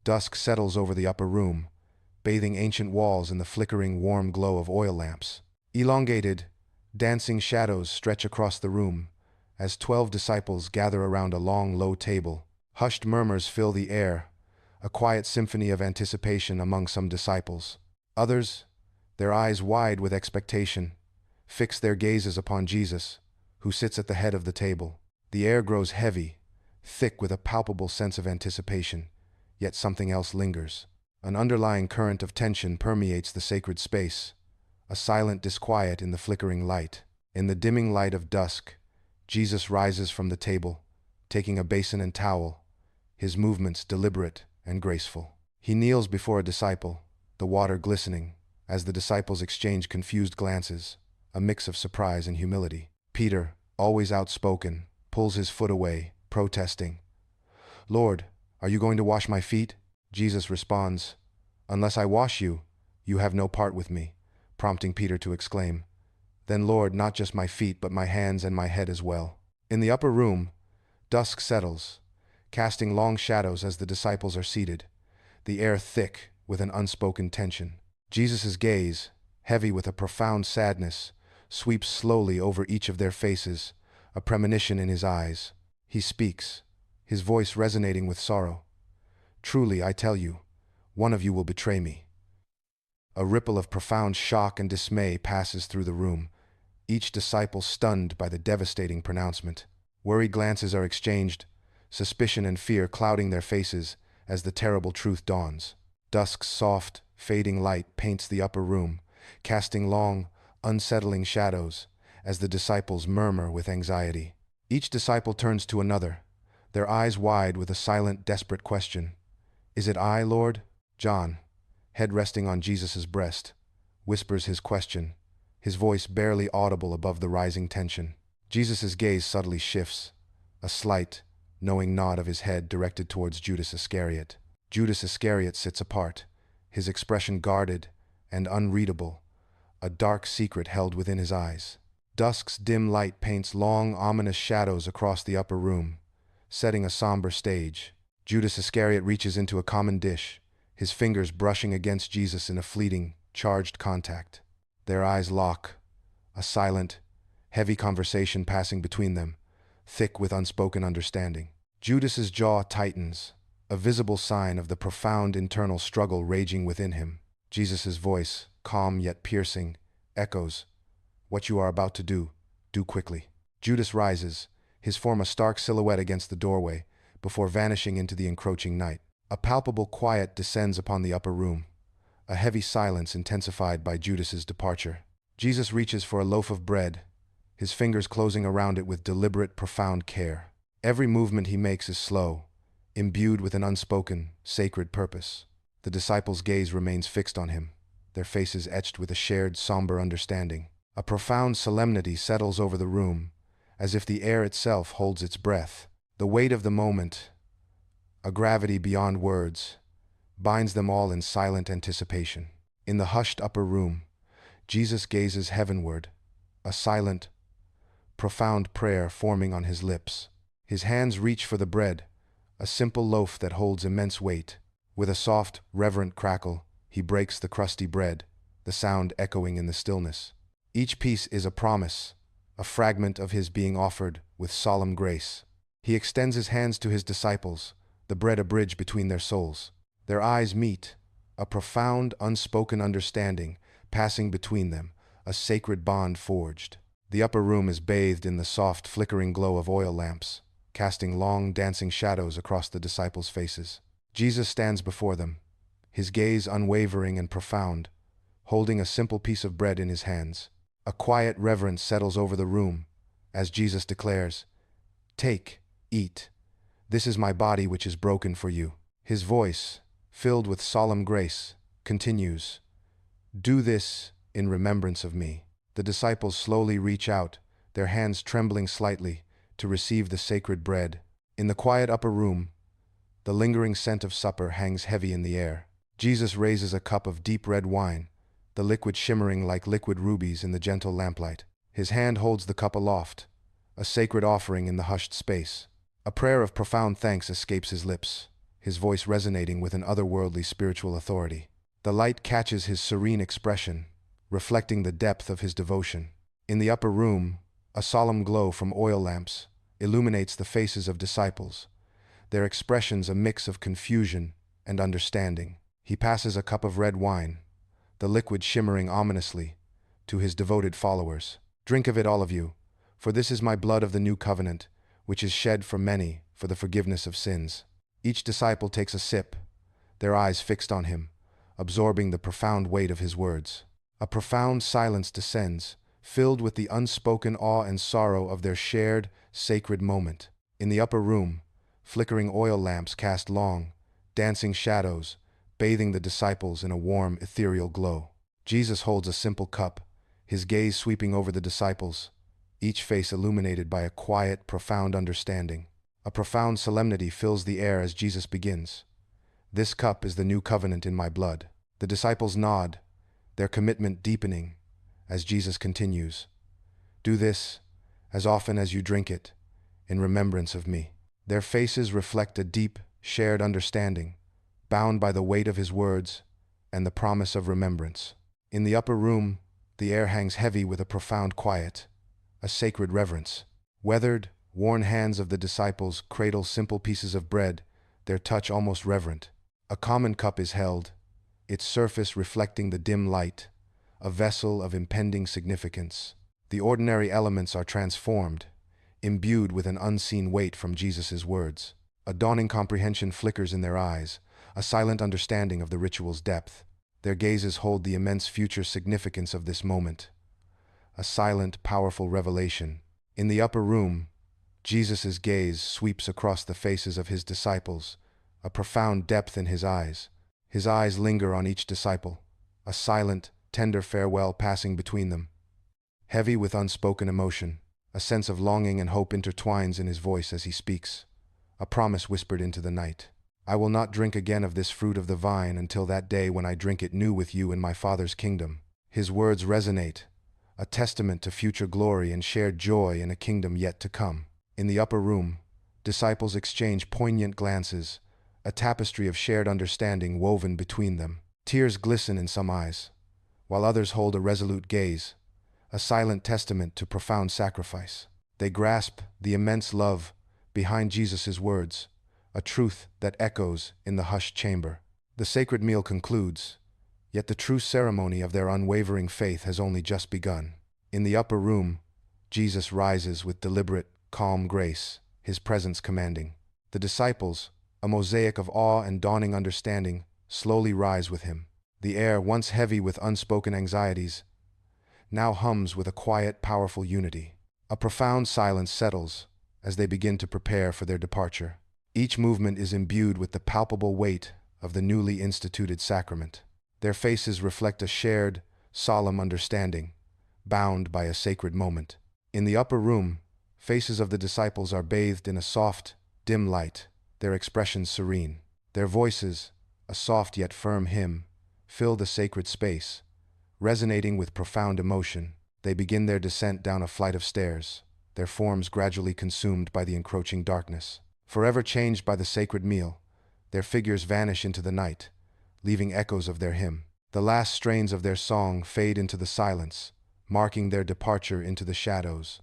Dusk settles over the upper room, bathing ancient walls in the flickering, warm glow of oil lamps. Elongated, dancing shadows stretch across the room as 12 disciples gather around a long, low table. Hushed murmurs fill the air, a quiet symphony of anticipation among some disciples. Others, their eyes wide with expectation, fix their gazes upon Jesus, who sits at the head of the table. The air grows heavy, thick with a palpable sense of anticipation, yet something else lingers. An underlying current of tension permeates the sacred space, a silent disquiet in the flickering light. In the dimming light of dusk, Jesus rises from the table, taking a basin and towel, his movements deliberate and graceful. He kneels before a disciple, the water glistening, as the disciples exchange confused glances, a mix of surprise and humility. Peter, always outspoken, pulls his foot away, protesting. "Lord, are you going to wash my feet?" Jesus responds, "Unless I wash you, you have no part with me," prompting Peter to exclaim, "Then Lord, not just my feet, but my hands and my head as well." In the upper room, dusk settles, casting long shadows as the disciples are seated, the air thick with an unspoken tension. Jesus' gaze, heavy with a profound sadness, sweeps slowly over each of their faces, a premonition in his eyes. He speaks, his voice resonating with sorrow. "Truly, I tell you, one of you will betray me." A ripple of profound shock and dismay passes through the room, each disciple stunned by the devastating pronouncement. Worried glances are exchanged, suspicion and fear clouding their faces as the terrible truth dawns. Dusk's soft, fading light paints the upper room, casting long, unsettling shadows as the disciples murmur with anxiety. Each disciple turns to another, their eyes wide with a silent, desperate question. "Is it I, Lord?" John, head resting on Jesus' breast, whispers his question, his voice barely audible above the rising tension. Jesus' gaze subtly shifts, a slight, knowing nod of his head directed towards Judas Iscariot. Judas Iscariot sits apart, his expression guarded and unreadable, a dark secret held within his eyes. Dusk's dim light paints long, ominous shadows across the upper room, setting a somber stage. Judas Iscariot reaches into a common dish, his fingers brushing against Jesus in a fleeting, charged contact. Their eyes lock, a silent, heavy conversation passing between them, thick with unspoken understanding. Judas's jaw tightens, a visible sign of the profound internal struggle raging within him. Jesus' voice, calm yet piercing, echoes, "What you are about to do, do quickly." Judas rises, his form a stark silhouette against the doorway, before vanishing into the encroaching night. A palpable quiet descends upon the upper room, a heavy silence intensified by Judas's departure. Jesus reaches for a loaf of bread, his fingers closing around it with deliberate, profound care. Every movement he makes is slow, imbued with an unspoken, sacred purpose. The disciples' gaze remains fixed on him, their faces etched with a shared, somber understanding. A profound solemnity settles over the room, as if the air itself holds its breath. The weight of the moment, a gravity beyond words, binds them all in silent anticipation. In the hushed upper room, Jesus gazes heavenward, a silent, profound prayer forming on his lips. His hands reach for the bread, a simple loaf that holds immense weight. With a soft, reverent crackle, he breaks the crusty bread, the sound echoing in the stillness. Each piece is a promise, a fragment of his being offered with solemn grace. He extends his hands to his disciples, the bread a bridge between their souls. Their eyes meet, a profound, unspoken understanding passing between them, a sacred bond forged. The upper room is bathed in the soft, flickering glow of oil lamps, casting long, dancing shadows across the disciples' faces. Jesus stands before them, his gaze unwavering and profound, holding a simple piece of bread in his hands. A quiet reverence settles over the room, as Jesus declares, "Take, eat. This is my body which is broken for you." His voice, filled with solemn grace, continues, "Do this in remembrance of me." The disciples slowly reach out, their hands trembling slightly, to receive the sacred bread. In the quiet upper room, the lingering scent of supper hangs heavy in the air. Jesus raises a cup of deep red wine, the liquid shimmering like liquid rubies in the gentle lamplight. His hand holds the cup aloft, a sacred offering in the hushed space. A prayer of profound thanks escapes his lips, his voice resonating with an otherworldly spiritual authority. The light catches his serene expression, reflecting the depth of his devotion. In the upper room, a solemn glow from oil lamps illuminates the faces of disciples, their expressions a mix of confusion and understanding. He passes a cup of red wine, the liquid shimmering ominously, to his devoted followers. "Drink of it, all of you, for this is my blood of the new covenant, which is shed for many for the forgiveness of sins." Each disciple takes a sip, their eyes fixed on him, absorbing the profound weight of his words. A profound silence descends, filled with the unspoken awe and sorrow of their shared, sacred moment. In the upper room, flickering oil lamps cast long, dancing shadows, bathing the disciples in a warm, ethereal glow. Jesus holds a simple cup, his gaze sweeping over the disciples, each face illuminated by a quiet, profound understanding. A profound solemnity fills the air as Jesus begins. "This cup is the new covenant in my blood." The disciples nod, their commitment deepening, as Jesus continues, "Do this, as often as you drink it, in remembrance of me." Their faces reflect a deep, shared understanding, bound by the weight of his words and the promise of remembrance. In the upper room, the air hangs heavy with a profound quiet, a sacred reverence. Weathered, worn hands of the disciples cradle simple pieces of bread, their touch almost reverent. A common cup is held, its surface reflecting the dim light, a vessel of impending significance. The ordinary elements are transformed, imbued with an unseen weight from Jesus' words. A dawning comprehension flickers in their eyes, a silent understanding of the ritual's depth. Their gazes hold the immense future significance of this moment, a silent, powerful revelation. In the upper room, Jesus' gaze sweeps across the faces of his disciples, a profound depth in his eyes. His eyes linger on each disciple, a silent, tender farewell passing between them. Heavy with unspoken emotion, a sense of longing and hope intertwines in his voice as he speaks, a promise whispered into the night. "I will not drink again of this fruit of the vine until that day when I drink it new with you in my Father's kingdom." His words resonate, a testament to future glory and shared joy in a kingdom yet to come. In the upper room, disciples exchange poignant glances, a tapestry of shared understanding woven between them. Tears glisten in some eyes, while others hold a resolute gaze, a silent testament to profound sacrifice. They grasp the immense love behind Jesus' words, a truth that echoes in the hushed chamber. The sacred meal concludes, yet the true ceremony of their unwavering faith has only just begun. In the upper room, Jesus rises with deliberate, calm grace, his presence commanding. The disciples, a mosaic of awe and dawning understanding, slowly rise with him. The air, once heavy with unspoken anxieties, now hums with a quiet, powerful unity. A profound silence settles as they begin to prepare for their departure. Each movement is imbued with the palpable weight of the newly instituted sacrament. Their faces reflect a shared, solemn understanding, bound by a sacred moment. In the upper room, faces of the disciples are bathed in a soft, dim light, their expressions serene. Their voices, a soft yet firm hymn, fill the sacred space. Resonating with profound emotion, they begin their descent down a flight of stairs, their forms gradually consumed by the encroaching darkness. Forever changed by the sacred meal, their figures vanish into the night, leaving echoes of their hymn. The last strains of their song fade into the silence, marking their departure into the shadows.